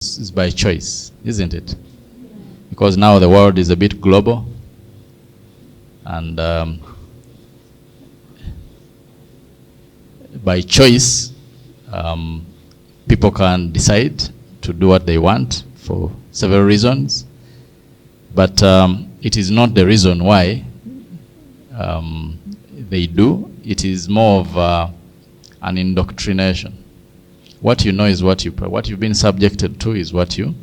is by choice, isn't it? Because now the world is a bit global, and by choice, people can decide to do what they want for several reasons, but it is not the reason why they do. It is more of an indoctrination. What you know is what you've been subjected to is what you.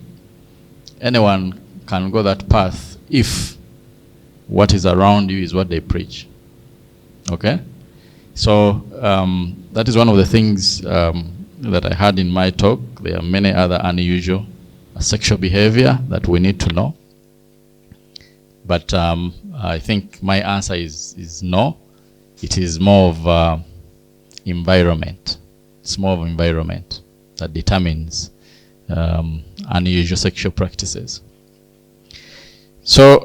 Anyone can go that path if what is around you is what they preach. Okay? So that is one of the things that I had in my talk. There are many other unusual sexual behavior that we need to know. But I think my answer is no. It is more of environment. It's more of environment that determines unusual sexual practices. So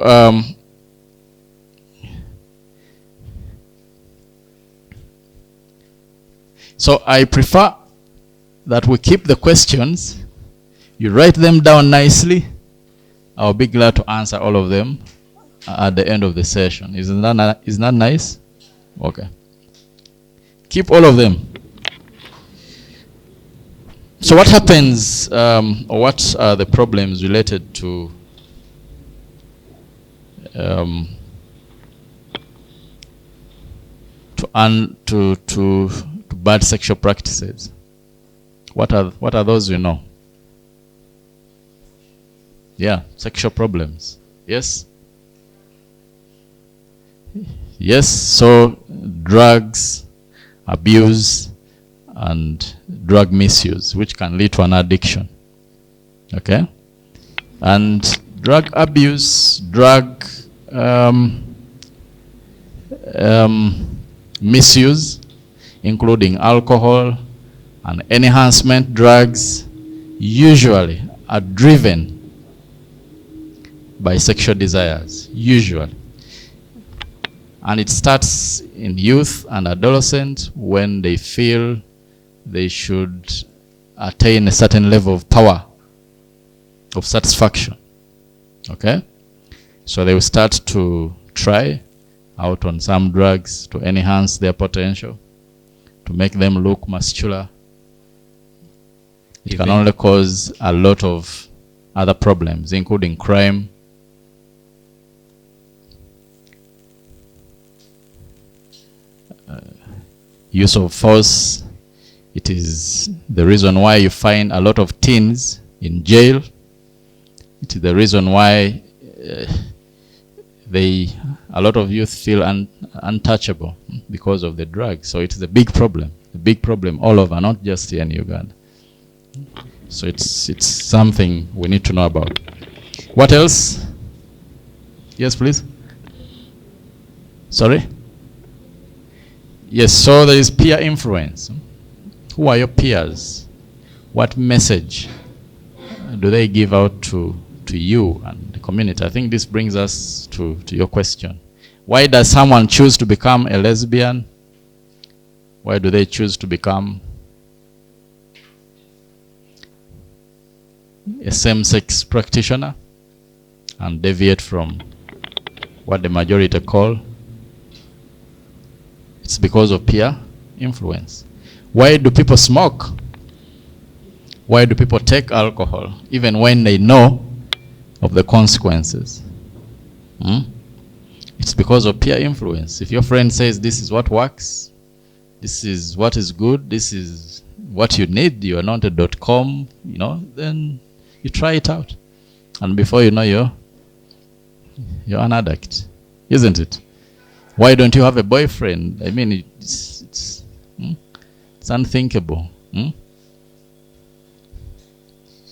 I prefer that we keep the questions. You write them down nicely. I'll be glad to answer all of them at the end of the session. Isn't that nice? Okay. Keep all of them. So what happens, or what are the problems related to bad sexual practices? What are those you know? Yeah, sexual problems. Yes? Yes, so drugs, abuse, and drug misuse, which can lead to an addiction. Okay? And drug abuse, drug misuse, including alcohol and enhancement drugs, usually are driven by sexual desires, usually. And it starts in youth and adolescent when they feel they should attain a certain level of power, of satisfaction. Okay? So they will start to try out on some drugs to enhance their potential, to make them look muscular. It can only cause a lot of other problems, including crime, use of force. It is the reason why you find a lot of teens in jail. It is the reason why a lot of youth feel untouchable because of the drugs. So it is a big problem all over, not just here in Uganda. So it's something we need to know about. What else? Yes, please. Sorry? Yes, so there is peer influence. Who are your peers? What message do they give out to you and the community? I think this brings us to your question. Why does someone choose to become a lesbian? Why do they choose to become a same-sex practitioner and deviate from what the majority call? It's because of peer influence. Why do people smoke? Why do people take alcohol even when they know of the consequences? It's because of peer influence. If your friend says this is what works, this is what is good, this is what you need, you are not a .com, then you try it out. And before you know, you're an addict, isn't it? Why don't you have a boyfriend? I mean, it's unthinkable.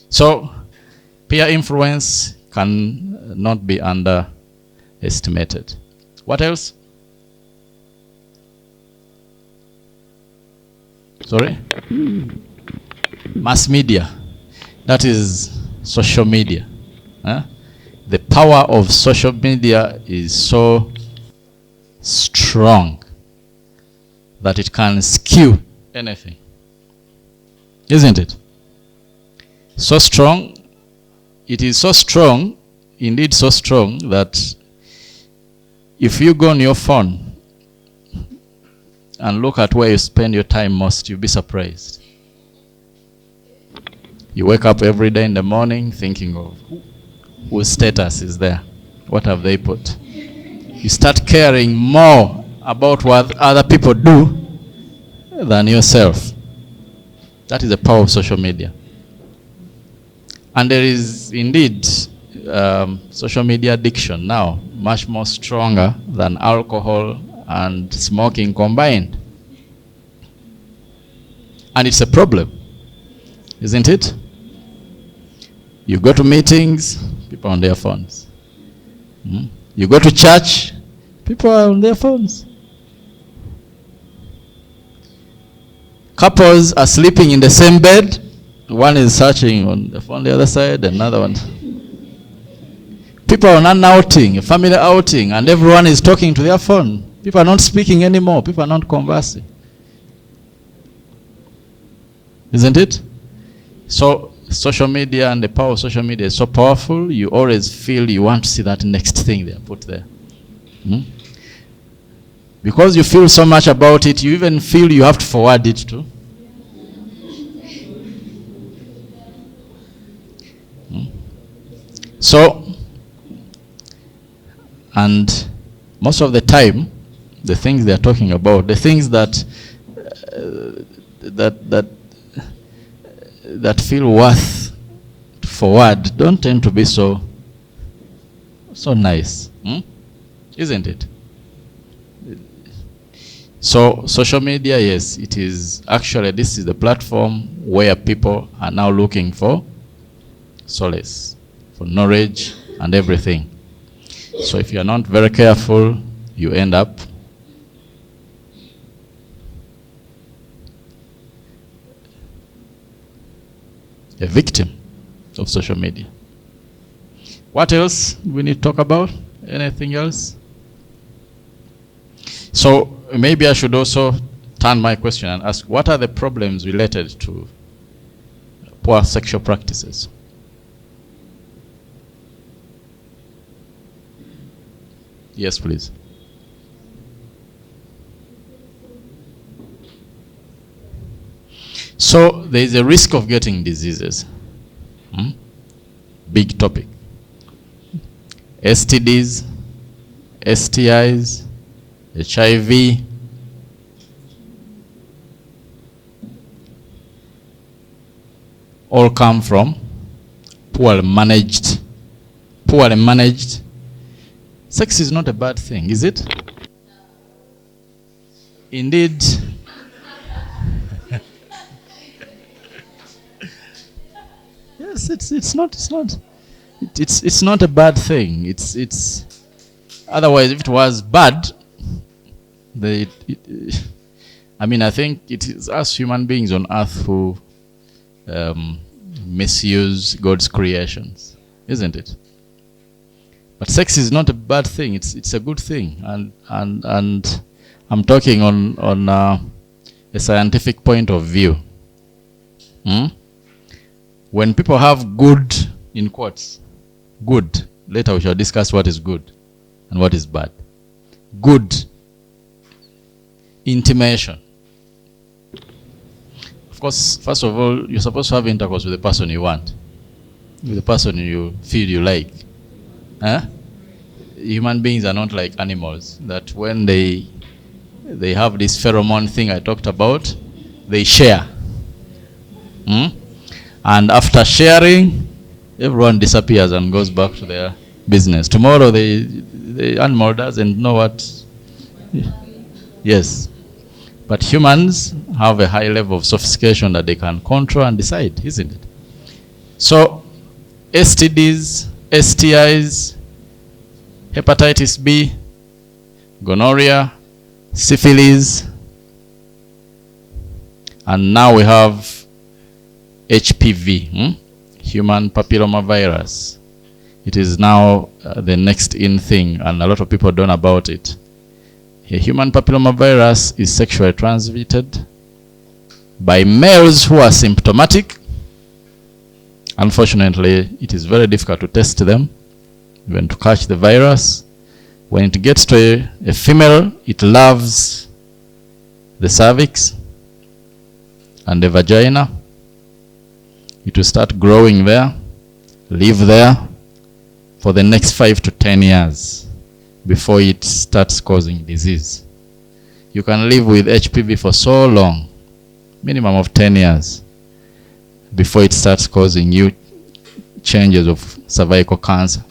So, peer influence can not be underestimated. What else? Sorry? Mass media. That is social media. The power of social media is so strong that it can skew anything, isn't it? So strong, it is so strong, indeed so strong, that if you go on your phone and look at where you spend your time most, you'll be surprised. You wake up every day in the morning thinking of whose status is there, what have they put. You start caring more about what other people do than yourself. That is the power of social media. And there is indeed social media addiction now, much more stronger than alcohol and smoking combined. And it's a problem, isn't it? You go to meetings, people are on their phones. You go to church, people are on their phones. Couples are sleeping in the same bed. One is searching on the phone, the other side, another one. People are on an outing, a family outing, and everyone is talking to their phone. People are not speaking anymore. People are not conversing. Isn't it? So social media and the power of social media is so powerful, you always feel you want to see that next thing they are put there. Because you feel so much about it, you even feel you have to forward it to. So, and most of the time, the things they are talking about, the things that that feel worth to forward, don't tend to be so nice, isn't it? So social media, yes, it is actually, this is the platform where people are now looking for solace, for knowledge and everything. So if you are not very careful, you end up a victim of social media. What else we need to talk about? Anything else? So maybe I should also turn my question and ask, what are the problems related to poor sexual practices? Yes, please. So there is a risk of getting diseases. Big topic. STDs, STIs, HIV, all come from poorly managed. Sex is not a bad thing, is it? Indeed. Yes, it's not a bad thing. It's otherwise, if it was bad, I think it is us human beings on earth who misuse God's creations, isn't it? But sex is not a bad thing. It's a good thing, and I'm talking on a scientific point of view. When people have good, in quotes, good, later we shall discuss what is good and what is bad. Good intimation. Of course, first of all, you're supposed to have intercourse with the person you want, with the person you feel you like. Human beings are not like animals, that when they have this pheromone thing I talked about, they share. And after sharing, everyone disappears and goes back to their business. Tomorrow the animal doesn't know what. Yes. But humans have a high level of sophistication that they can control and decide, isn't it? So STDs, STIs, hepatitis B, gonorrhea, syphilis, and now we have HPV, human papillomavirus. It is now the next in thing, and a lot of people don't know about it. Human papillomavirus is sexually transmitted by males who are symptomatic Unfortunately, it is very difficult to test them, even to catch the virus. When it gets to a female, it loves the cervix and the vagina. It will start growing there, live there for the next 5 to 10 years before it starts causing disease. You can live with HPV for so long, minimum of 10 years, before it starts causing you changes of cervical cancer.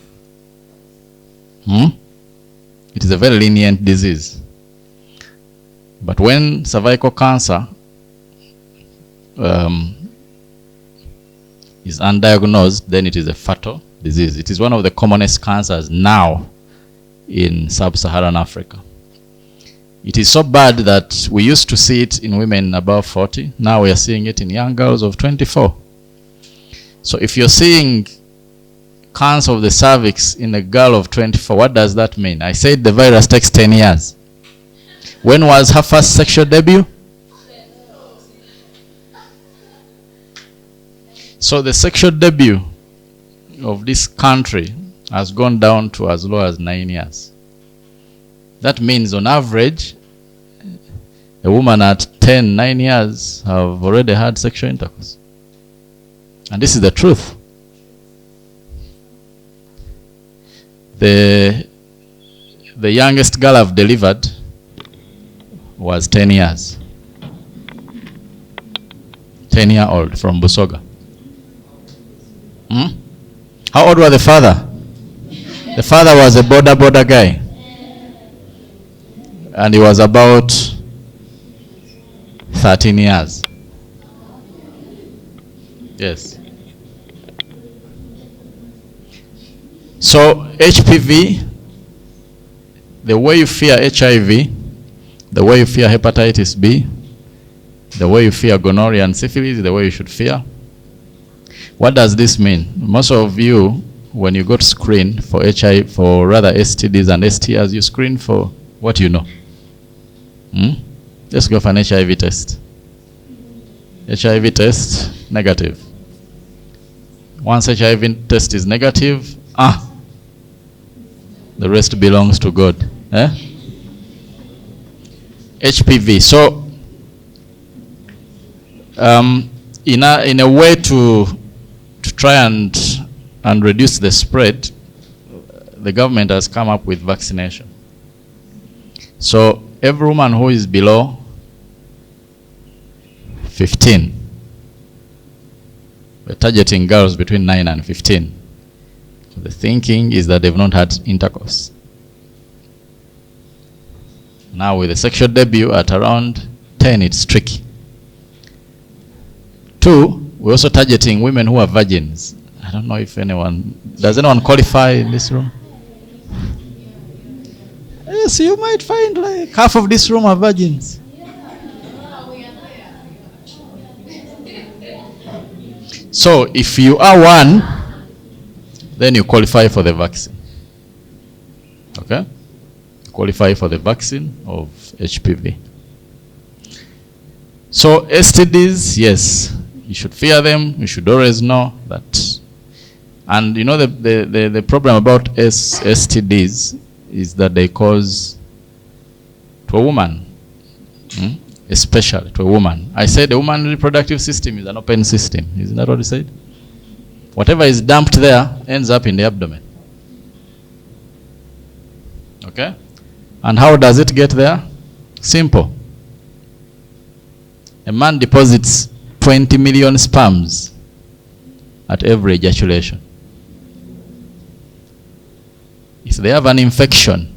It is a very lenient disease. But when cervical cancer is undiagnosed, then it is a fatal disease. It is one of the commonest cancers now in sub-Saharan Africa. It is so bad that we used to see it in women above 40. Now we are seeing it in young girls of 24. So if you're seeing cancer of the cervix in a girl of 24, what does that mean? I said the virus takes 10 years. When was her first sexual debut? So the sexual debut of this country has gone down to as low as 9 years. That means on average, a woman at 9 years have already had sexual intercourse. And this is the truth. The youngest girl I've delivered was 10 years. 10-year-old from Busoga. How old was the father? The father was a border guy. And he was about 13 years. Yes. So HPV, the way you fear HIV, the way you fear hepatitis B, the way you fear gonorrhea and syphilis, the way you should fear. What does this mean? Most of you, when you go to screen for HIV, for rather STDs and STIs, you screen for what you know. Let's go for an HIV test. HIV test, negative. Once HIV test is negative, the rest belongs to God. HPV. So, in a way to try and reduce the spread, the government has come up with vaccination. So every woman who is below 15, we're targeting girls between 9 and 15. So the thinking is that they've not had intercourse. Now with the sexual debut at around 10, it's tricky. 2, we're also targeting women who are virgins. I don't know if does anyone qualify in this room? Yes, you might find like half of this room are virgins. So if you are one, then you qualify for the vaccine. Okay? Qualify for the vaccine of HPV. So STDs, yes, you should fear them. You should always know that. And you know the problem about STDs is that they cause to a woman, especially to a woman. I said the woman's reproductive system is an open system. Isn't that what I said? Whatever is dumped there ends up in the abdomen. Okay? And how does it get there? Simple. A man deposits 20 million sperms at every ejaculation. If they have an infection,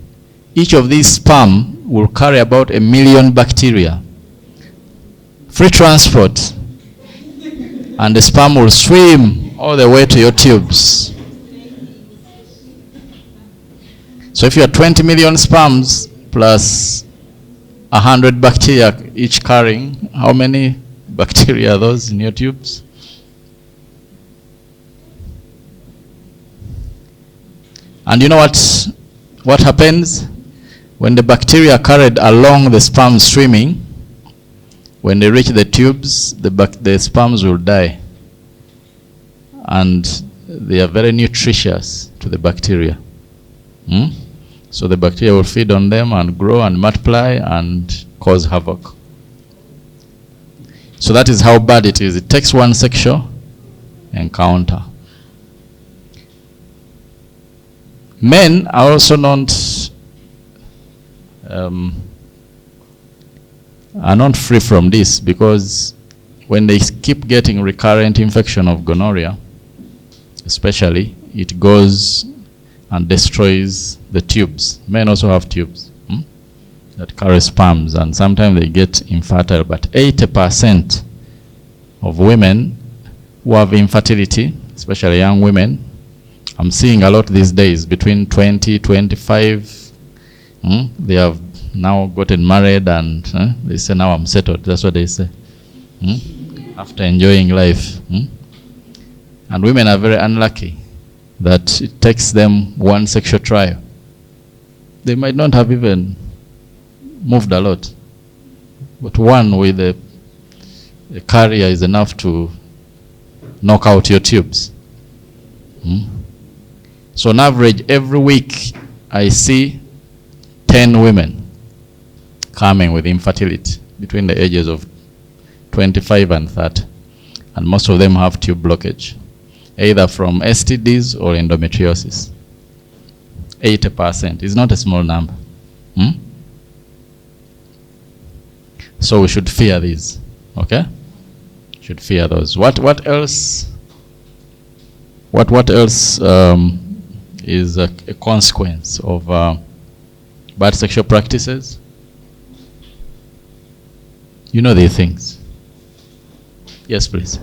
each of these sperm will carry about 1 million bacteria. Free transport. And the sperm will swim all the way to your tubes. So if you have 20 million sperms plus 100 bacteria each carrying, how many bacteria are those in your tubes? And you know what happens? When the bacteria carried along the sperm swimming, when they reach the tubes, the sperms will die. and they are very nutritious to the bacteria. So the bacteria will feed on them and grow and multiply and cause havoc. So that is how bad it is. It takes one sexual encounter. Men are also not free from this, because when they keep getting recurrent infection of gonorrhea, especially, it goes and destroys the tubes. Men also have tubes that carry sperms, and sometimes they get infertile. But 80% of women who have infertility, especially young women, I'm seeing a lot these days, between 20, 25, they have now gotten married, and they say, now I'm settled. That's what they say. After enjoying life. And women are very unlucky that it takes them one sexual trial. They might not have even moved a lot, but one with a carrier is enough to knock out your tubes. So on average, every week I see 10 women coming with infertility between the ages of 25 and 30. And most of them have tube blockage, either from STDs or endometriosis. 80% is not a small number. So we should fear these, okay? Should fear those. What else? What else is a consequence of bad sexual practices? You know these things. Yes, please.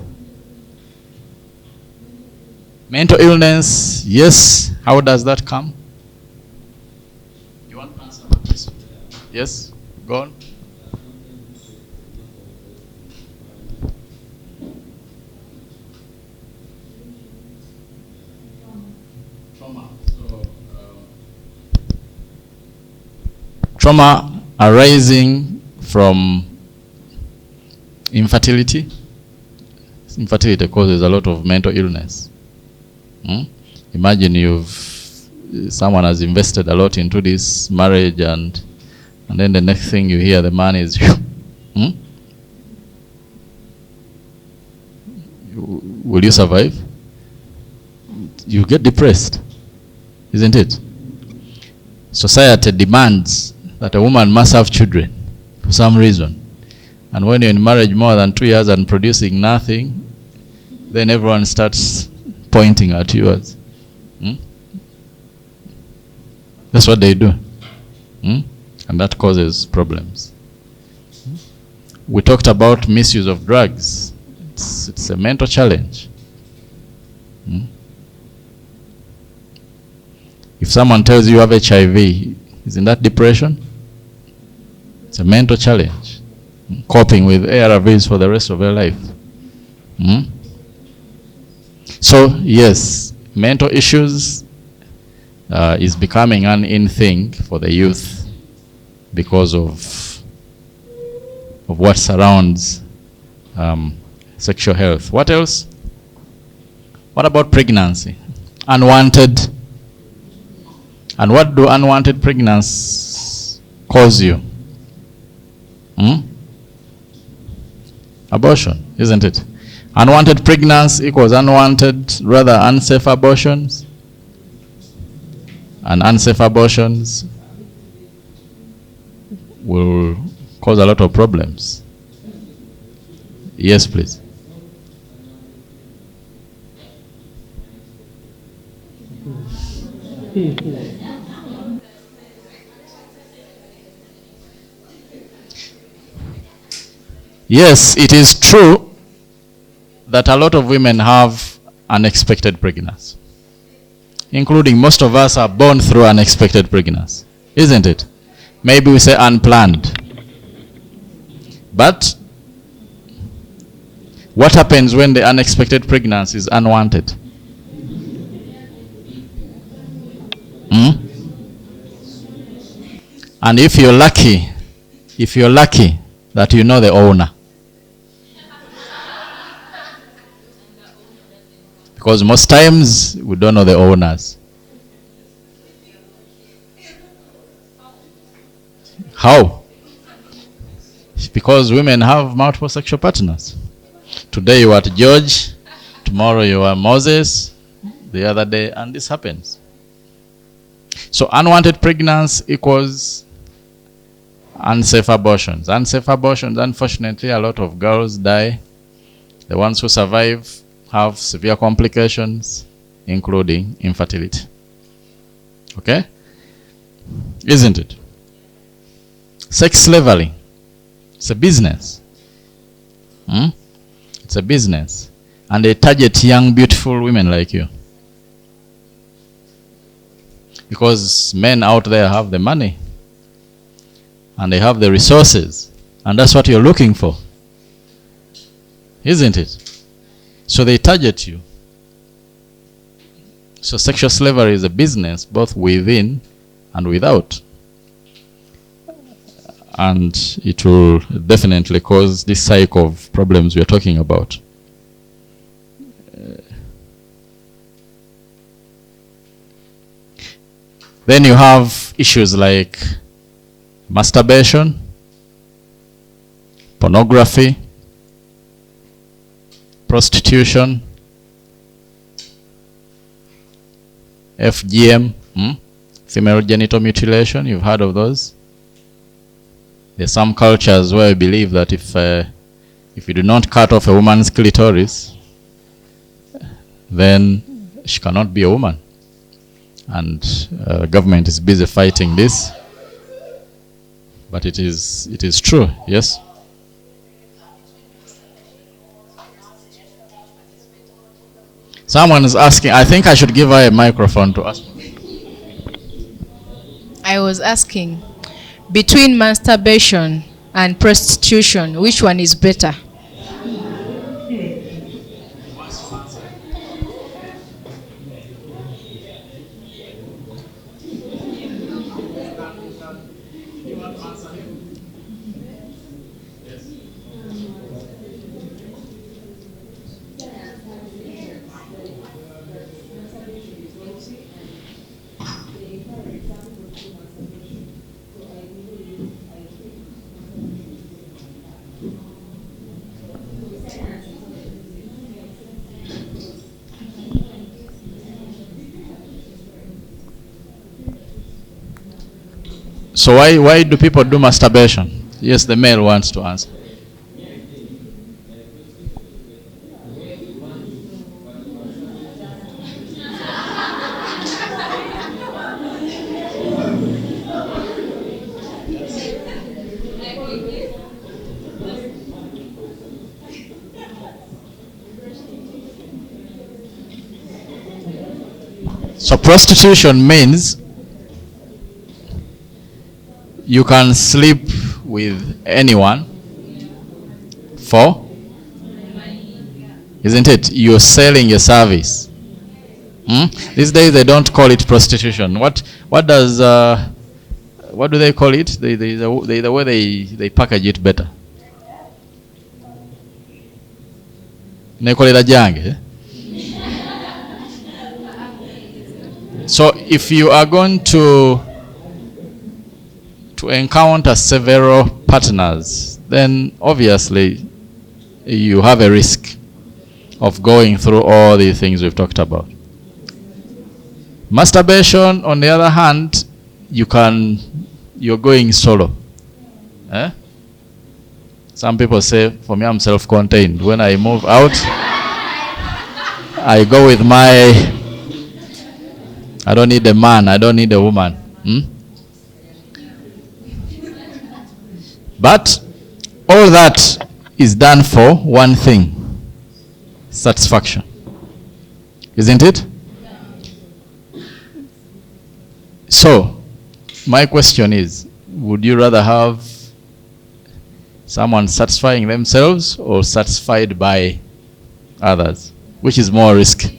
Mental illness, yes. How does that come? You want to answer that? Yes, go on. Trauma arising from infertility. Infertility causes a lot of mental illness. Imagine someone has invested a lot into this marriage, and then the next thing you hear, the man is will you survive? You get depressed, isn't it? Society demands that a woman must have children for some reason. And when you're in marriage more than 2 years and producing nothing, then everyone starts pointing at you as, that's what they do. And that causes problems. We talked about misuse of drugs. It's a mental challenge. If someone tells you have HIV, isn't that depression? It's a mental challenge. Coping with ARVs for the rest of your life. So yes, mental issues is becoming an in thing for the youth because of what surrounds sexual health. What else? What about pregnancy? Unwanted. And what do unwanted pregnancies cause you? Abortion, isn't it? Unwanted pregnancy equals unwanted, rather unsafe abortions. And unsafe abortions will cause a lot of problems. Yes, please. Yes, it is true that a lot of women have unexpected pregnancy, including most of us are born through unexpected pregnancy, isn't it? Maybe we say unplanned. But what happens when the unexpected pregnancy is unwanted? And if you're lucky that you know the owner, Because most times we don't know the owners. How? Because women have multiple sexual partners. Today you are George, tomorrow you are Moses, the other day, and this happens. So unwanted pregnancy equals unsafe abortions. Unsafe abortions, unfortunately, a lot of girls die. The ones who survive have severe complications, including infertility. Okay? Isn't it? Sex slavery. It's a business. It's a business. And they target young, beautiful women like you. Because men out there have the money. And they have the resources. And that's what you're looking for. Isn't it? So they target you. So sexual slavery is a business both within and without. And it will definitely cause this cycle of problems we are talking about. Then you have issues like masturbation, pornography, prostitution, FGM, female genital mutilation. You've heard of those? There's some cultures where we believe that if you do not cut off a woman's clitoris, then she cannot be a woman. And government is busy fighting this. But it is true, yes? Someone is asking, I think I should give her a microphone to ask. I was asking, between masturbation and prostitution, which one is better? So why do people do masturbation? Yes, the male wants to answer. So prostitution means you can sleep with anyone for, isn't it? You're selling your service. These days they don't call it prostitution. What do they call it? The way they package it better. They call it a jange. So if you are going to encounter several partners, then obviously you have a risk of going through all the things we've talked about. Masturbation, on the other hand, you're going solo. Some people say, for me, I'm self-contained. When I move out, I go with I don't need a man, I don't need a woman. But all that is done for one thing: satisfaction. Isn't it? So, my question is, would you rather have someone satisfying themselves or satisfied by others? Which is more risky?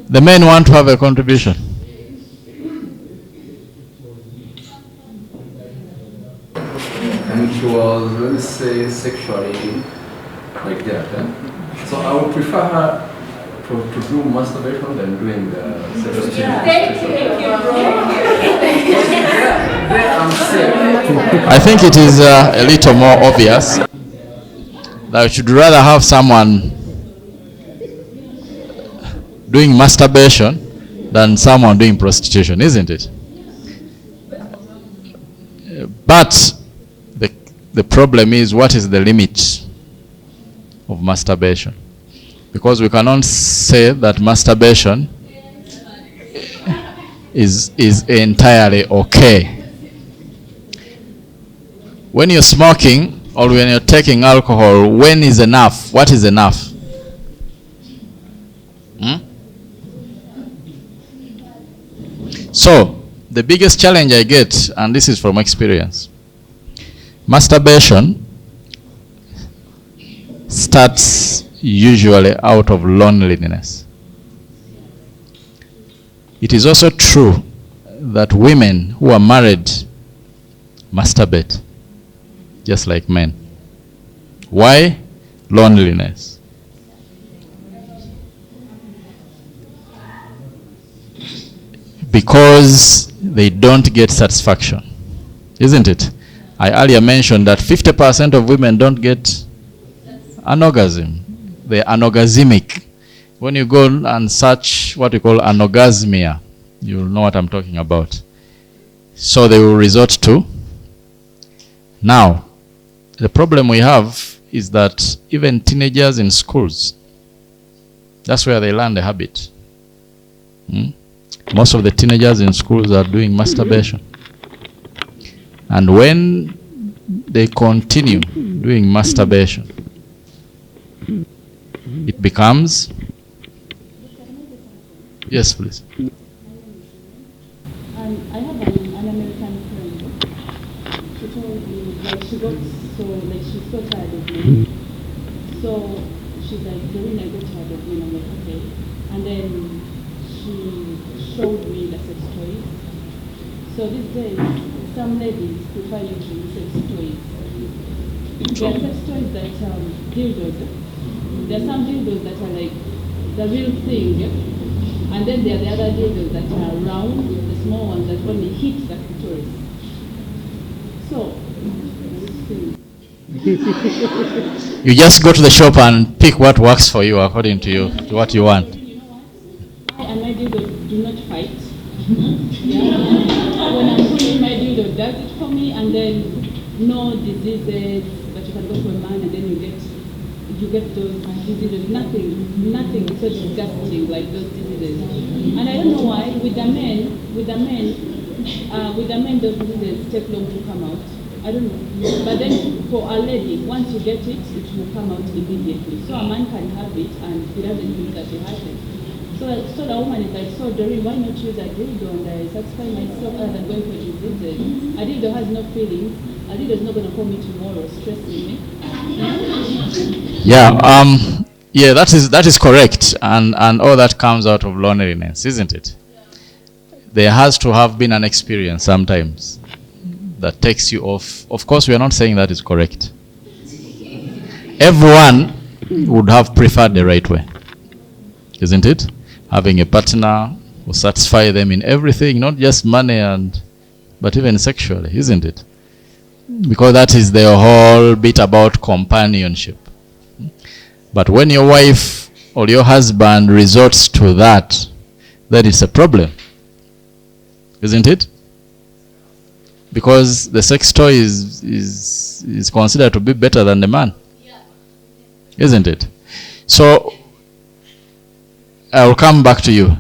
The men want to have a contribution. was, let's say, sexually like that. So I would prefer her to do masturbation than doing the sexual I think it is a little more obvious that you should rather have someone doing masturbation than someone doing prostitution, isn't it? But the problem is, what is the limit of masturbation? Because we cannot say that masturbation is entirely okay. When you're smoking or when you're taking alcohol, when is enough? What is enough? So, the biggest challenge I get, and this is from experience, masturbation starts usually out of loneliness. It is also true that women who are married masturbate, just like men. Why? Loneliness. Because they don't get satisfaction, isn't it? I earlier mentioned that 50% of women don't get an orgasm. They're anorgasmic. When you go and search what we call anorgasmia, you'll know what I'm talking about. So they will resort to. Now, the problem we have is that even teenagers in schools, that's where they learn the habit. Most of the teenagers in schools are doing masturbation. And when they continue doing masturbation, it becomes... Yes, please. I have an American friend. She told me, like, she got so, like, she's so tired of me. So she's like, Doreen, I got tired of you. And I'm like, okay. And then she showed me the sex toys. So these days, some ladies prefer using sex toys. There are sex toys that dildos. There are some dildos that are like the real thing, and then there are the other dildos that are round, the small ones that only hit the clitoris. So, you just go to the shop and pick what works for you according to you, to what you want. You know what? I and my dildo do not fight. Yeah. When I'm pulling, my dildo does it for me, and then no diseases, but you can go to a man and then you get those diseases. Nothing so disgusting like those diseases. And I don't know why with the men those diseases take long to come out. I don't know. But then for a lady, once you get it, it will come out immediately. So a man can have it and he doesn't know that he has it. So the woman is like, so Doreen, why not use a dildo and I satisfy myself other than going for diseases? A dildo has no feelings. A dildo is not going to call me tomorrow, stressing me. Yeah, that is correct, and all that comes out of loneliness, isn't it? There has to have been an experience sometimes that takes you off. Of course, we are not saying that is correct. Everyone would have preferred the right way, isn't it? Having a partner who satisfy them in everything, not just money but even sexually, isn't it? Because that is the whole bit about companionship. But when your wife or your husband resorts to that, then it's a problem, isn't it? Because the sex toy is considered to be better than the man, isn't it? So I will come back to you.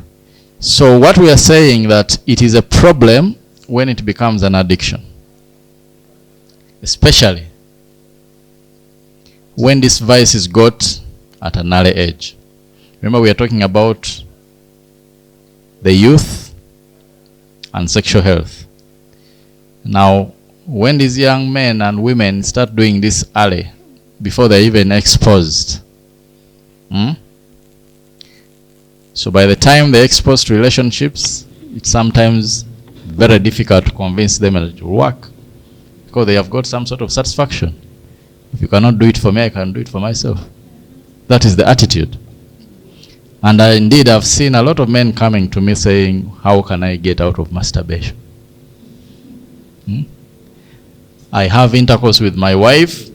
So what we are saying that it is a problem when it becomes an addiction, especially when this vice is got at an early age. Remember, we are talking about the youth and sexual health. Now, when these young men and women start doing this early, before they're even exposed, so by the time they're exposed to relationships, it's sometimes very difficult to convince them that it will work, because they have got some sort of satisfaction. If you cannot do it for me, I can do it for myself. That is the attitude. And indeed, I've seen a lot of men coming to me saying, how can I get out of masturbation? I have intercourse with my wife,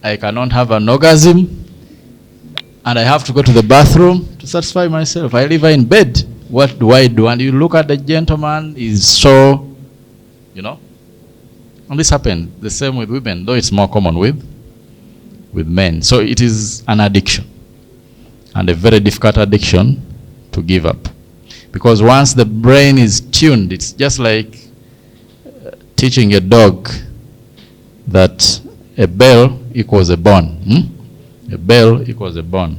I cannot have an orgasm, and I have to go to the bathroom to satisfy myself. I leave her in bed. What do I do? And you look at the gentleman, he's so, and this happens the same with women, though it's more common with men. So it is an addiction, and a very difficult addiction to give up. Because once the brain is tuned, it's just like teaching a dog that a bell equals a bone. A bell equals a bone.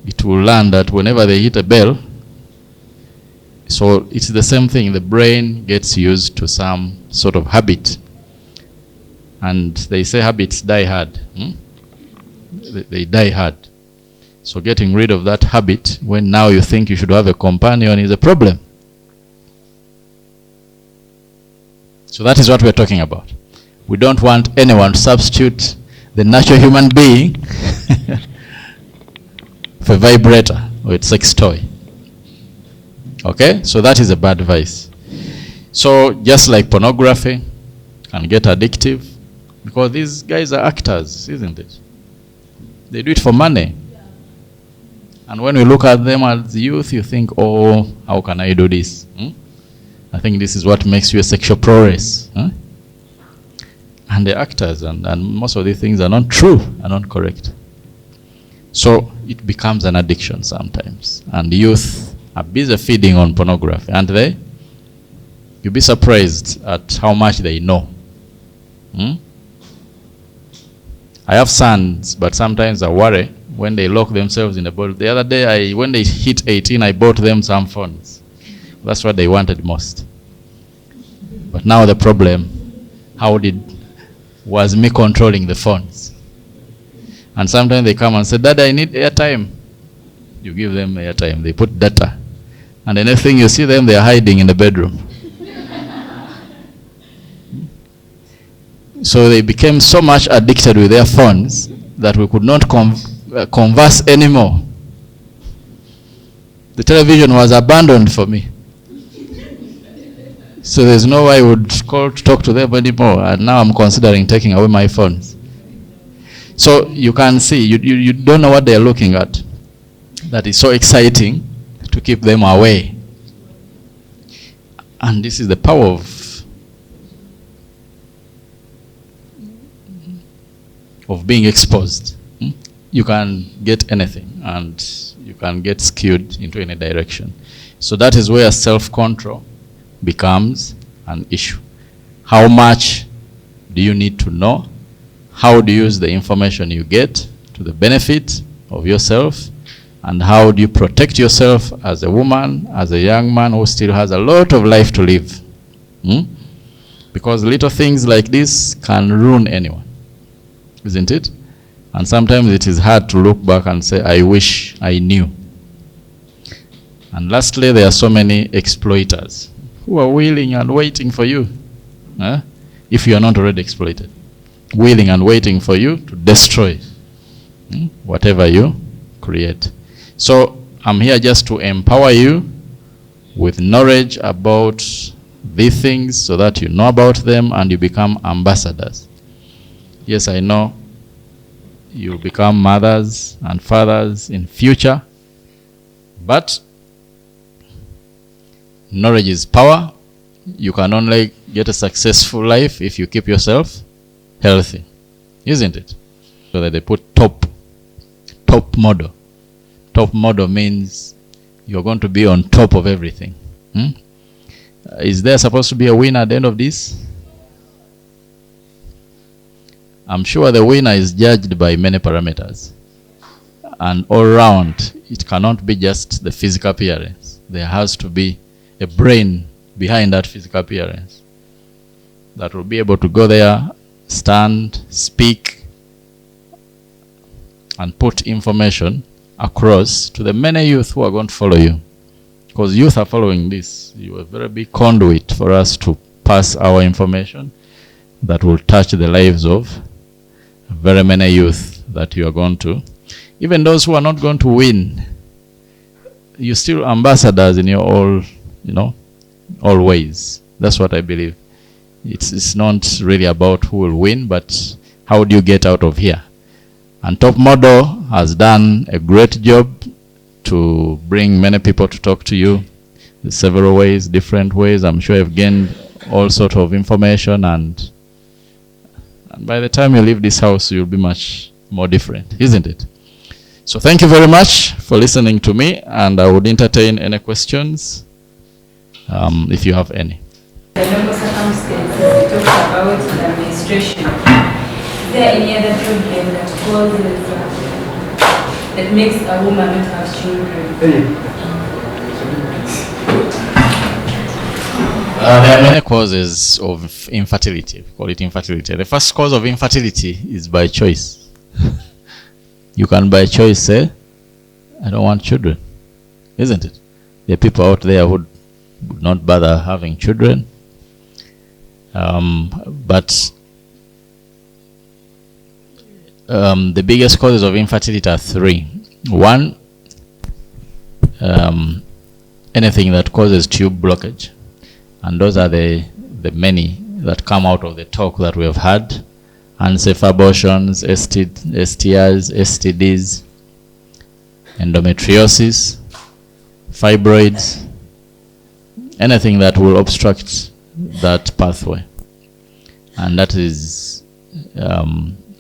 It will learn that whenever they hit a bell, so it's the same thing. The brain gets used to some sort of habit. And they say habits die hard. They die hard. So getting rid of that habit when now you think you should have a companion is a problem. So that is what we're talking about. We don't want anyone to substitute the natural human being for a vibrator or a sex toy. Okay? So that is a bad vice. So just like pornography can get addictive, because these guys are actors, isn't it? They do it for money. And when we look at them as youth, you think, oh, how can I do this? I think this is what makes you a sexual prowess. And the actors, and most of these things are not true, are not correct. So it becomes an addiction sometimes. And youth are busy feeding on pornography. And you'll be surprised at how much they know. I have sons, but sometimes I worry when they lock themselves in the bottle. The other day, when they hit 18, I bought them some phones. That's what they wanted most. But now the problem, was me controlling the phones. And sometimes they come and say, Dad, I need airtime. You give them airtime. They put data. And the next thing you see them, they are hiding in the bedroom. So they became so much addicted with their phones that we could not converse anymore. The television was abandoned for me. So there's no way I would call to talk to them anymore. And now I'm considering taking away my phones. So you can see, you don't know what they're looking at. That is so exciting to keep them away. And this is the power of being exposed. You can get anything, and you can get skewed into any direction. So that is where self-control becomes an issue. How much do you need to know? How do you use the information you get to the benefit of yourself? And how do you protect yourself as a woman, as a young man who still has a lot of life to live? Because little things like this can ruin anyone, isn't it? And sometimes it is hard to look back and say, I wish I knew. And lastly, there are so many exploiters who are willing and waiting for you, if you are not already exploited. Willing and waiting for you to destroy whatever you create. So I'm here just to empower you with knowledge about these things so that you know about them and you become ambassadors. Yes, I know you'll become mothers and fathers in future, but knowledge is power. You can only get a successful life if you keep yourself healthy, isn't it? So that they put top model. Top model means you're going to be on top of everything. Is there supposed to be a winner at the end of this? I'm sure the winner is judged by many parameters. And all around, it cannot be just the physical appearance. There has to be a brain behind that physical appearance that will be able to go there, stand, speak, and put information across to the many youth who are going to follow you. Because youth are following this. You are a very big conduit for us to pass our information that will touch the lives of very many youth that you are going to, even those who are not going to win, you're still ambassadors in your all ways. That's what I believe. It's not really about who will win, but how do you get out of here? And Top Model has done a great job to bring many people to talk to you in several ways, different ways. I'm sure you've gained all sorts of information, and by the time you leave this house, you'll be much more different, isn't it? So thank you very much for listening to me, and I would entertain any questions if you have any. The normal circumstances we talked about the administration. Is there any other problem that causes that makes a woman not have children? There are many causes of infertility. We call it infertility. The first cause of infertility is by choice. You can by choice say, I don't want children, isn't it? There are people out there who would not bother having children. But the biggest causes of infertility are three. One, anything that causes tube blockage. And those are the many that come out of the talk that we have had. Unsafe abortions, STIs, STDs, endometriosis, fibroids, anything that will obstruct that pathway. And that is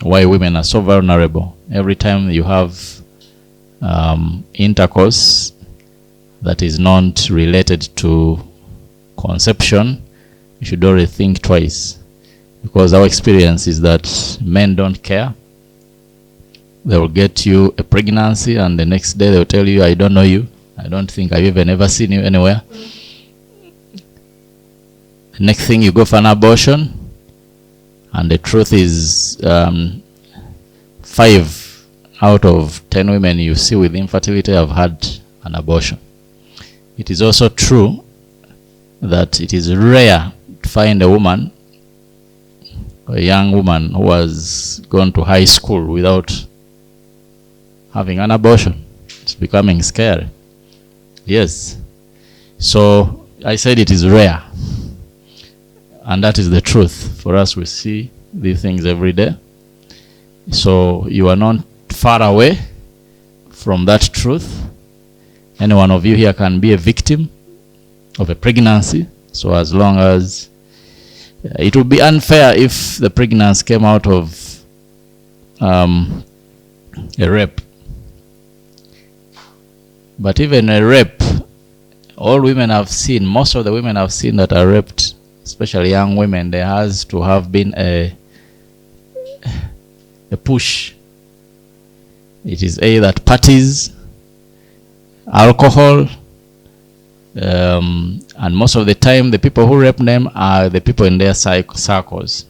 why women are so vulnerable. Every time you have intercourse that is not related to conception, you should already think twice, because our experience is that men don't care. They will get you a pregnancy, and the next day they will tell you, I don't know you, I don't think I've even ever seen you anywhere. The next thing, you go for an abortion, and the truth is 5 out of 10 women you see with infertility have had an abortion. It is also true that it is rare to find a woman, a young woman, who has gone to high school without having an abortion. It's becoming scary. Yes. So I said it is rare. And that is the truth. For us, we see these things every day. So you are not far away from that truth. Any one of you here can be a victim of a pregnancy. So as long as it would be unfair if the pregnancy came out of a rape. But even a rape, all women have seen, most of the women I've seen that are raped, especially young women, there has to have been a push. It is either at parties, alcohol, and most of the time the people who rape them are the people in their circles.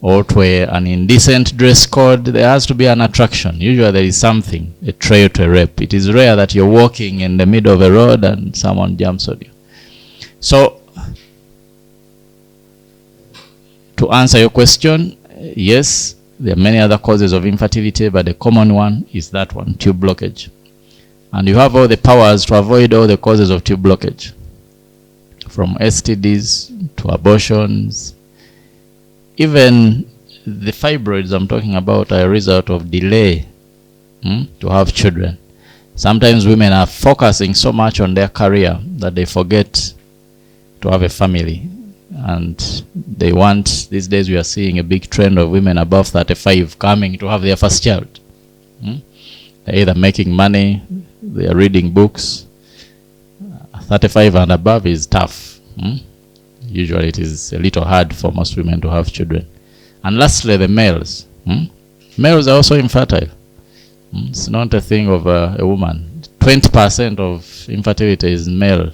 Or to an indecent dress code, there has to be an attraction. Usually there is something, a trail to a rape. It is rare that you're walking in the middle of a road and someone jumps on you. So, to answer your question, yes, there are many other causes of infertility, but the common one is that one, tube blockage. And you have all the powers to avoid all the causes of tube blockage, from STDs to abortions. Even the fibroids I'm talking about are a result of delay to have children. Sometimes women are focusing so much on their career that they forget to have a family. And they want, these days we are seeing a big trend of women above 35 coming to have their first child. They're either making money, they are reading books. 35 and above is tough. Usually it is a little hard for most women to have children. And lastly, the males. Males are also infertile. It's not a thing of a woman. 20% of infertility is male.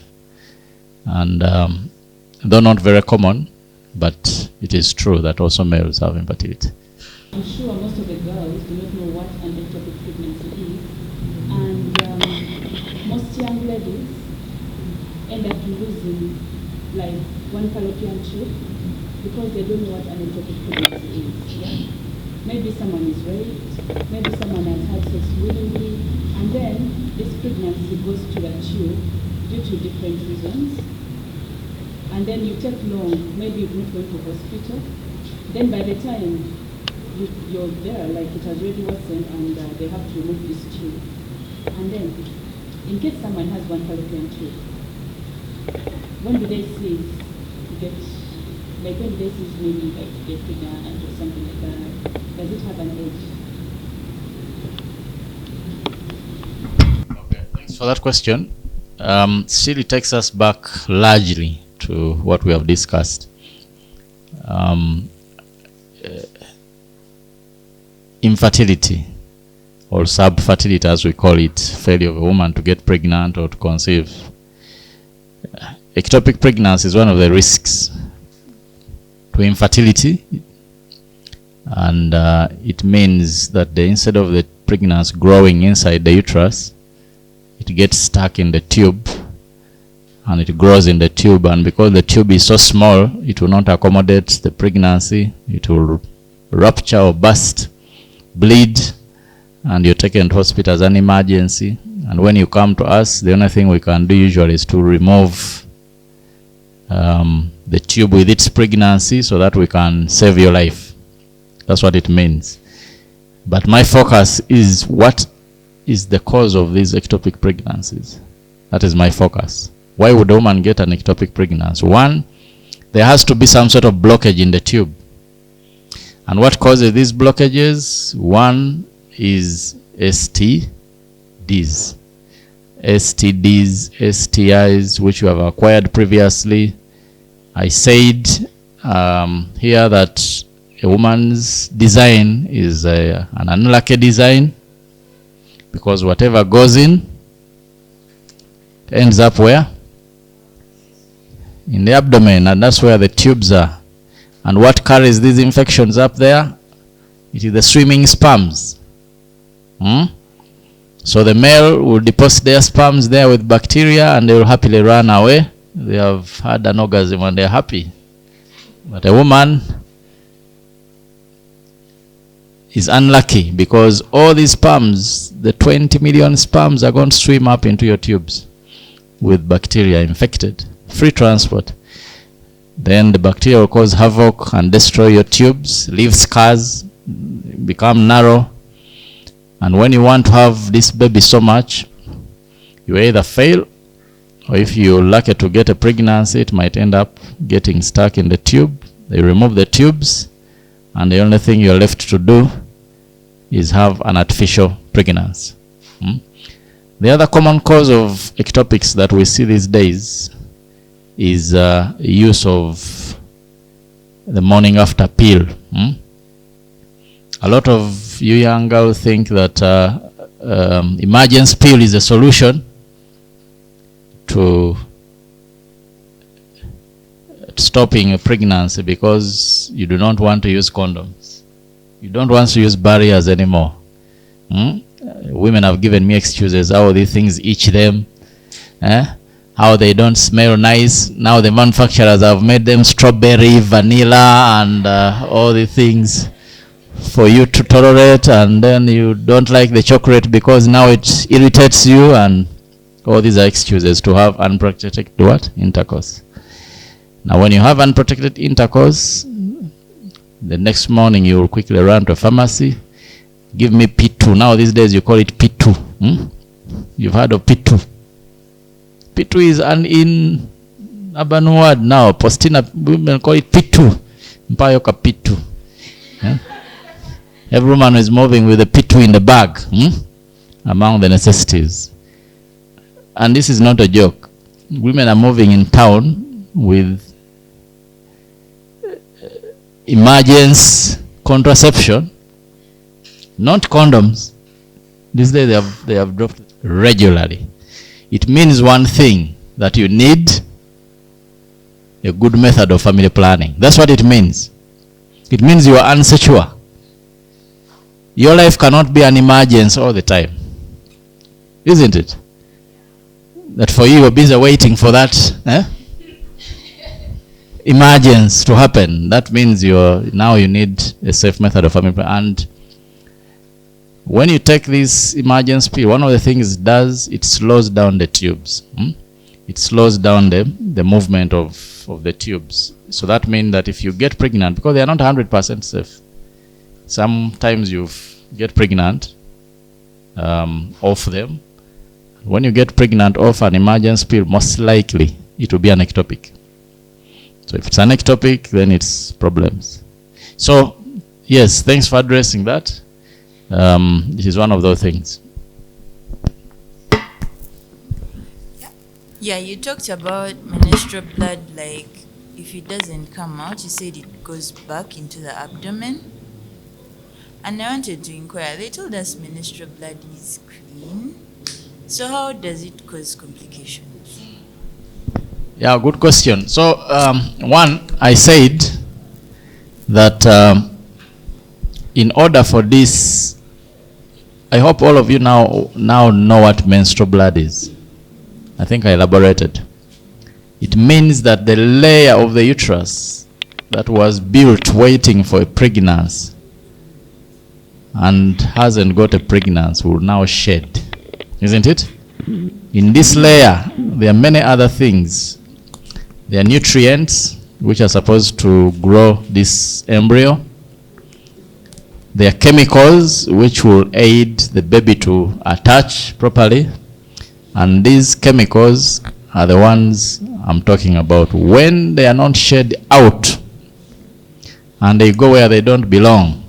And though not very common, but it is true that also males have infertility. I'm sure most of the girls do not know what an ectopic pregnancy is. And most young ladies end up losing like one fallopian tube because they don't know what an ectopic pregnancy is. Yeah? maybe someone is raped, maybe someone has had sex willingly, and then this pregnancy goes to a tube due to different reasons. And then you take long, maybe you've not gone to hospital. Then by the time you're there, like it has already worsened and they have to remove this tube. And then, in case someone has one fallopian tube, when do they cease to get, like when do they cease maybe like to get pregnant or something like that? Does it have an age? Okay, thanks for that question. Still it takes us back largely to what we have discussed. Infertility or subfertility, as we call it, failure of a woman to get pregnant or to conceive. Ectopic pregnancy is one of the risks to infertility, and it means that instead of the pregnancy growing inside the uterus, it gets stuck in the tube, and it grows in the tube, and because the tube is so small, it will not accommodate the pregnancy. It will rupture or burst, bleed, and you're taken to hospital as an emergency. And when you come to us, the only thing we can do usually is to remove the tube with its pregnancy so that we can save your life. That's what it means. But my focus is what is the cause of these ectopic pregnancies. That is my focus. Why would a woman get an ectopic pregnancy? One, there has to be some sort of blockage in the tube. And what causes these blockages? One is STDs. STDs, STIs, which you have acquired previously. I said here that a woman's design is an unlucky design, because whatever goes in ends up where? In the abdomen, and that's where the tubes are. And what carries these infections up there? It is the swimming sperms. So the male will deposit their sperms there with bacteria, and they will happily run away. They have had an orgasm and they're happy. But a woman is unlucky, because all these sperms, the 20 million sperms, are going to swim up into your tubes with bacteria infected. Free transport. Then the bacteria will cause havoc and destroy your tubes, leave scars, become narrow. And when you want to have this baby so much, you either fail, or if you're lucky to get a pregnancy, it might end up getting stuck in the tube. They remove the tubes, and the only thing you're left to do is have an artificial pregnancy. The other common cause of ectopics that we see these days is use of the morning after pill. A lot of you young girls think that emergency pill is a solution to stopping a pregnancy, because you do not want to use condoms. You don't want to use barriers anymore. Women have given me excuses how these things itch them, how they don't smell nice. Now the manufacturers have made them strawberry, vanilla, and all the things for you to tolerate, and then you don't like the chocolate because now it irritates you, and all these are excuses to have unprotected what? Intercourse. Now when you have unprotected intercourse, the next morning you will quickly run to a pharmacy, give me P2. Now these days you call it P2. You've heard of P2. P2 is an in urban word now. Postina women call it P2. Mpayoka P2. Every woman is moving with a P2 in the bag among the necessities. And this is not a joke. Women are moving in town with emergency contraception, not condoms. These days they have dropped regularly. It means one thing, that you need a good method of family planning. That's what it means. It means you are unsecure. Your life cannot be an emergency all the time. Isn't it? That for you, you're busy waiting for that. emergence to happen, that means now you need a safe method of family planning. And when you take this emergence pill, one of the things it does, it slows down the tubes. It slows down the movement of the tubes. So that means that if you get pregnant, because they are not 100% safe, sometimes you get pregnant off them. When you get pregnant off an emergence pill, most likely it will be an ectopic. So if it's an ectopic, then it's problems. So yes, thanks for addressing that. It is one of those things. Yeah, you talked about menstrual blood, like if it doesn't come out, you said it goes back into the abdomen. And I wanted to inquire, they told us menstrual blood is clean. So how does it cause complications? Yeah, good question. So one, I said that in order for this, I hope all of you now know what menstrual blood is. I think I elaborated. It means that the layer of the uterus that was built waiting for a pregnancy and hasn't got a pregnancy will now shed, isn't it? In this layer, there are many other things. There are nutrients which are supposed to grow this embryo. There are chemicals which will aid the baby to attach properly. And these chemicals are the ones I'm talking about. When they are not shed out and they go where they don't belong,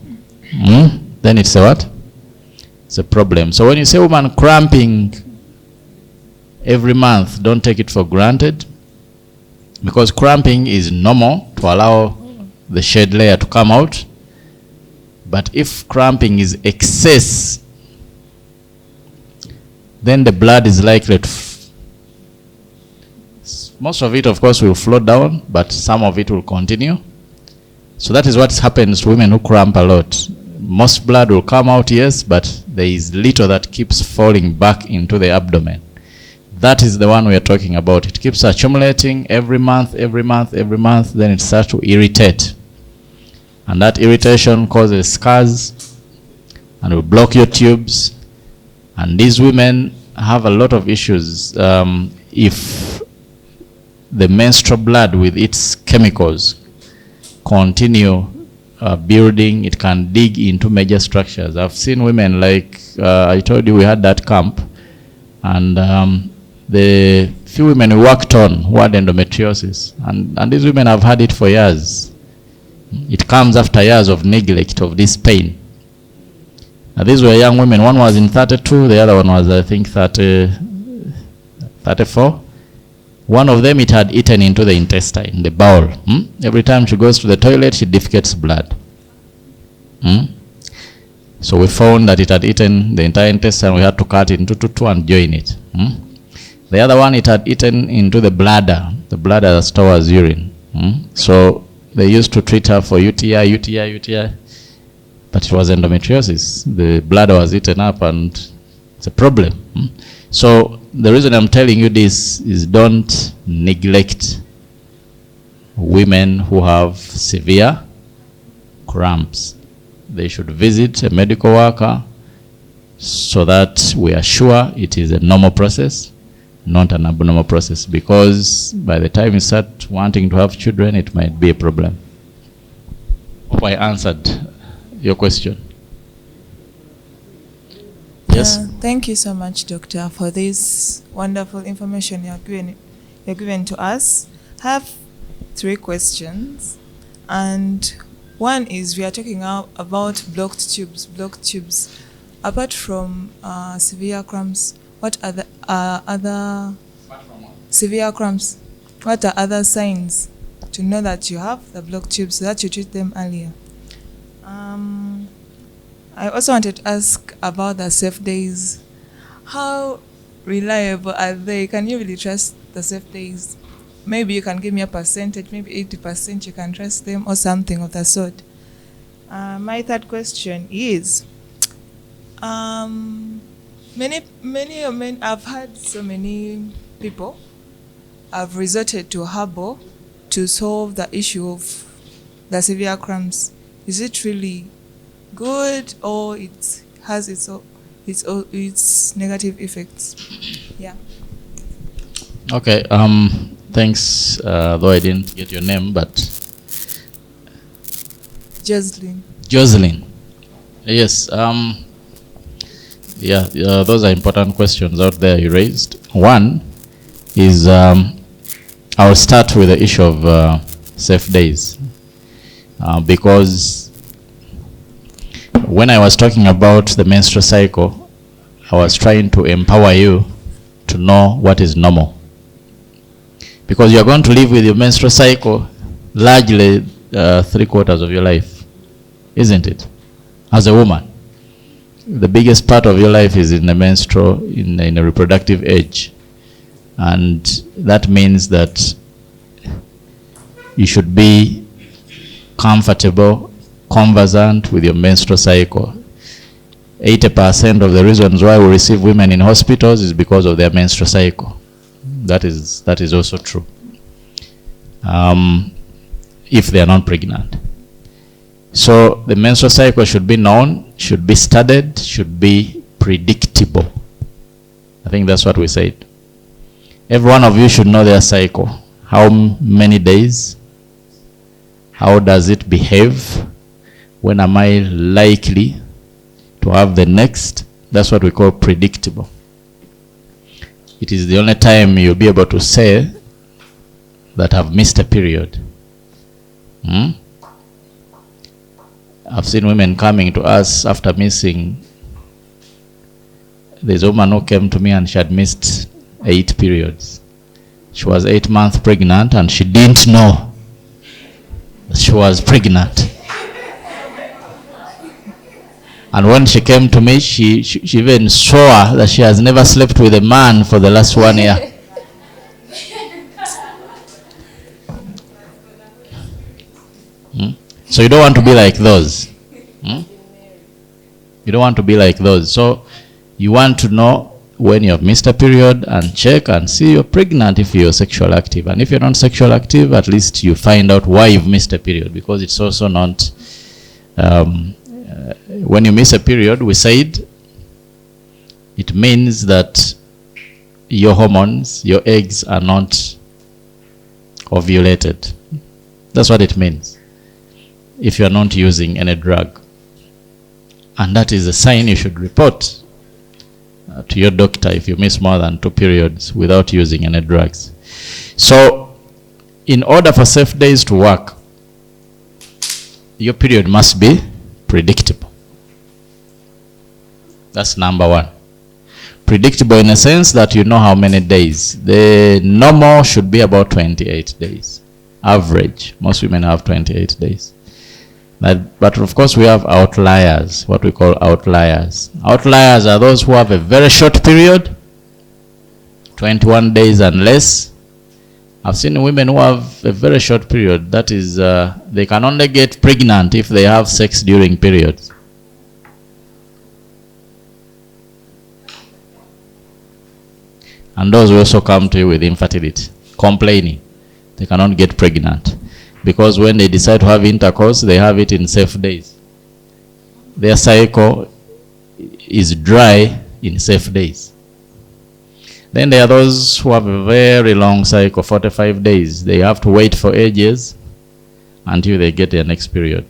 then it's a what? It's a problem. So when you say woman cramping every month, don't take it for granted, because cramping is normal to allow the shed layer to come out. But if cramping is excess, then the blood is likely to most of it, of course, will flow down, but some of it will continue. So that is what happens to women who cramp a lot. Most blood will come out, yes, but there is little that keeps falling back into the abdomen. That is the one we are talking about. It keeps accumulating every month, then it starts to irritate. And that irritation causes scars and will block your tubes. And these women have a lot of issues. If the menstrual blood with its chemicals continue building, it can dig into major structures. I've seen women, like I told you, we had that camp, and the few women we worked on who had endometriosis, and these women have had it for years. It comes after years of neglect of this pain. These were young women. One was in 32, the other one was, I think, 34. One of them, it had eaten into the intestine, the bowel. Every time she goes to the toilet, she defecates blood. So we found that it had eaten the entire intestine. We had to cut it into two and join it. The other one, it had eaten into the bladder that stores urine. So they used to treat her for UTI, but it was endometriosis. The bladder was eaten up, and it's a problem. So the reason I'm telling you this is, don't neglect women who have severe cramps. They should visit a medical worker so that we are sure it is a normal process, not an abnormal process, because by the time you start wanting to have children, it might be a problem. Hope I answered your question. Yes. Thank you so much, Doctor, for this wonderful information you're given to us. I have 3 questions, and one is, we are talking about blocked tubes. Apart from severe cramps, what are the other severe cramps? What are other signs to know that you have the blocked tubes, so that you treat them earlier? I also wanted to ask about the safe days. How reliable are they? Can you really trust the safe days? Maybe you can give me a percentage, maybe 80% you can trust them, or something of the sort. My 3rd question is, I've had so many people have resorted to herbal to solve the issue of the severe cramps? Is it really good, or it has its negative effects? Yeah. Okay. Thanks. Though I didn't get your name, but Jocelyn. Yes. Yeah. Those are important questions out there you raised. One is I'll start with the issue of safe days, because when I was talking about the menstrual cycle, I was trying to empower you to know what is normal. Because you're going to live with your menstrual cycle largely 3/4 of your life, isn't it? As a woman, the biggest part of your life is in the menstrual, in a reproductive age. And that means that you should be comfortable, conversant with your menstrual cycle. 80% of the reasons why we receive women in hospitals is because of their menstrual cycle. That is also true. If they are not pregnant. So the menstrual cycle should be known, should be studied, should be predictable. I think that's what we said. Every one of you should know their cycle. How many days? How does it behave? When am I likely to have the next? That's what we call predictable. It is the only time you'll be able to say that I've missed a period. I've seen women coming to us after missing. There's a woman who came to me and she had missed 8 periods. She was 8 months pregnant and she didn't know that she was pregnant. And when she came to me, she even swore that she has never slept with a man for the last 1 year. So you don't want to be like those. You don't want to be like those. So you want to know when you have missed a period and check and see you're pregnant if you're sexual active. And if you're not sexual active, at least you find out why you've missed a period, because it's also not... when you miss a period, we said, it means that your hormones, your eggs are not ovulated. That's what it means. If you are not using any drug. And that is a sign you should report to your doctor if you miss more than 2 periods without using any drugs. So, in order for safe days to work, your period must be predictable. That's number one. Predictable in a sense that you know how many days. The normal should be about 28 days. Average. Most women have 28 days. But of course we have outliers, what we call outliers. Outliers are those who have a very short period, 21 days and less. I've seen women who have a very short period. That is, they can only get pregnant if they have sex during periods. And those who also come to you with infertility, complaining they cannot get pregnant. Because when they decide to have intercourse, they have it in safe days. Their cycle is dry in safe days. Then there are those who have a very long cycle, 45 days. They have to wait for ages until they get their next period.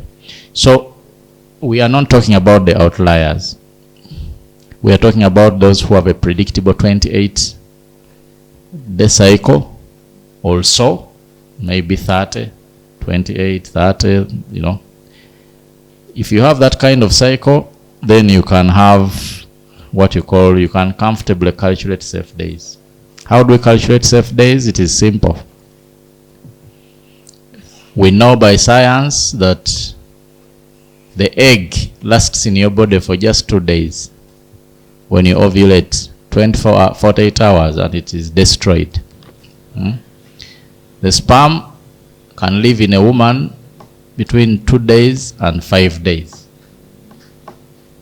So we are not talking about the outliers. We are talking about those who have a predictable 28-day cycle, also maybe 30. 28, 30, you know. If you have that kind of cycle, then you can have what you call, you can comfortably calculate safe days. How do we calculate safe days? It is simple. We know by science that the egg lasts in your body for just 2 days. When you ovulate, 48 hours and it is destroyed. The sperm can live in a woman between 2 days and 5 days.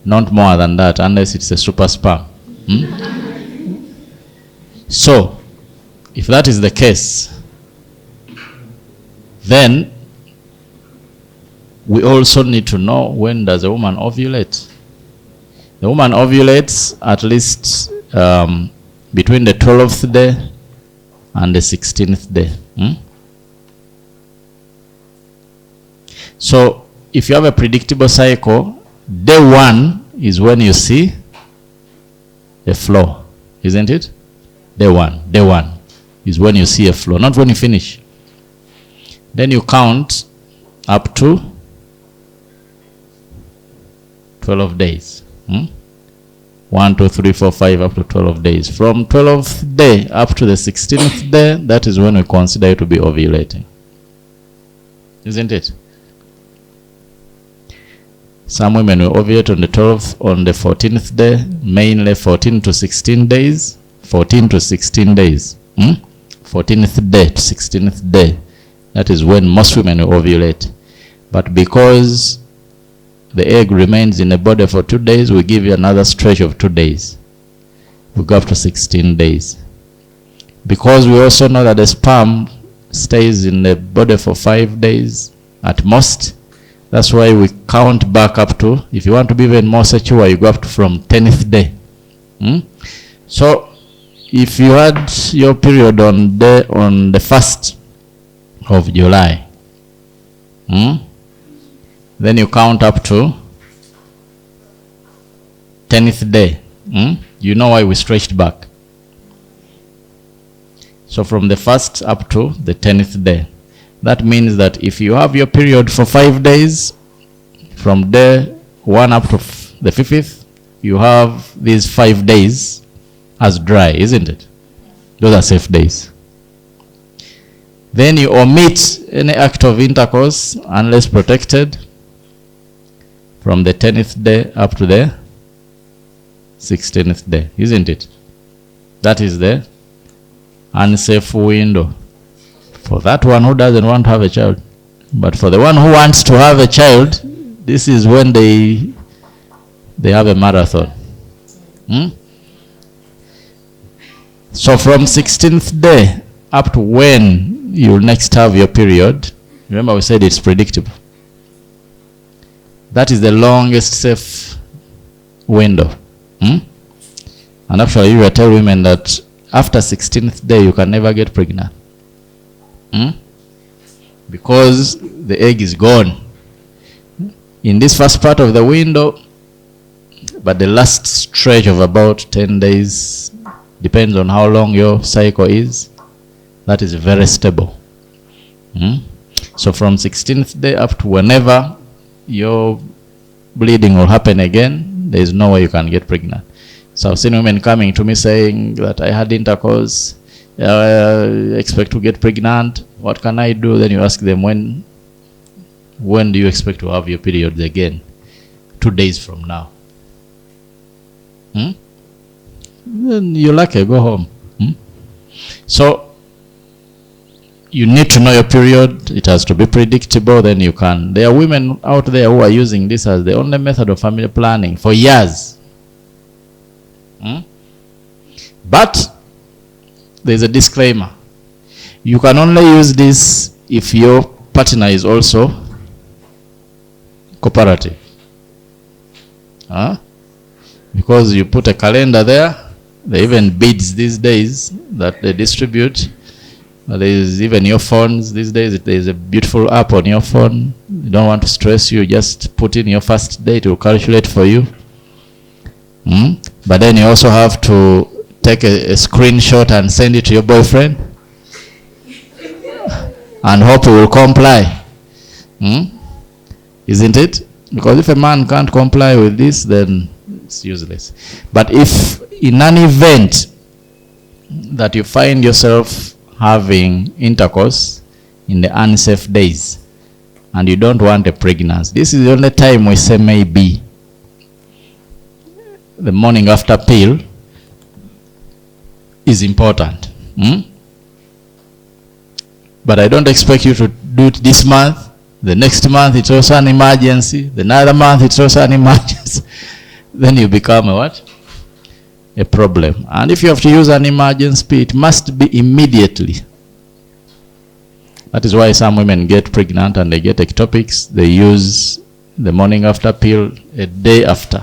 Not more than that, unless it's a super sperm. So, if that is the case, Then we also need to know, when does a woman ovulate? The woman ovulates at least between the 12th day and the 16th day. So if you have a predictable cycle, day 1 is when you see a flow, isn't it? Day 1 is when you see a flow, not when you finish. Then you count up to 12 days. 1, 2, 3, 4, 5, up to 12 days. From 12th day up to the 16th day, that is when we consider you to be ovulating. Isn't it? Some women will ovulate on the 12th, on the 14th day, mainly 14 to 16 days. 14 to 16 days. 14th day to 16th day. That is when most women will ovulate. But because the egg remains in the body for 2 days, we give you another stretch of 2 days. We go up to 16 days. Because we also know that the sperm stays in the body for 5 days at most. That's why we count back up to, if you want to be even more secure, you go up to from 10th day. So if you had your period on the 1st of July, then you count up to 10th day. You know why we stretched back. So from the 1st up to the 10th day. That means that if you have your period for 5 days, from day 1 up to the 5th, you have these 5 days as dry, isn't it? Those are safe days. Then you omit any act of intercourse unless protected from the 10th day up to the 16th day, isn't it? That is the unsafe window for that one who doesn't want to have a child. But for the one who wants to have a child, this is when they have a marathon. So from 16th day up to when you'll next have your period, remember we said it's predictable. That is the longest safe window. And actually you will tell women that after 16th day you can never get pregnant. Because the egg is gone in this first part of the window, but the last stretch of about 10 days, depends on how long your cycle is, that is very stable. So from 16th day up to whenever your bleeding will happen again, there is no way you can get pregnant. So I've seen women coming to me saying that I had intercourse, I expect to get pregnant, what can I do? Then you ask them, when do you expect to have your periods again? 2 days from now. Then you're lucky, go home. So you need to know your period. It has to be predictable, then you can. There are women out there who are using this as the only method of family planning for years. But there's a disclaimer. You can only use this if your partner is also cooperative. Because you put a calendar there, there are even beads these days that they distribute. There is even your phones these days. There is a beautiful app on your phone. You don't want to stress you, just put in your first date, it will calculate for you. But then you also have to take a screenshot and send it to your boyfriend and hope he will comply. Isn't it? Because if a man can't comply with this, then it's useless. But if in an event that you find yourself having intercourse in the unsafe days and you don't want a pregnancy, this is the only time we say maybe. The morning after pill is important. But I don't expect you to do it this month. The next month it's also an emergency. The another month it's also an emergency. Then you become a what? A problem. And if you have to use an emergency, it must be immediately. That is why some women get pregnant and they get ectopics. They use the morning after pill a day after.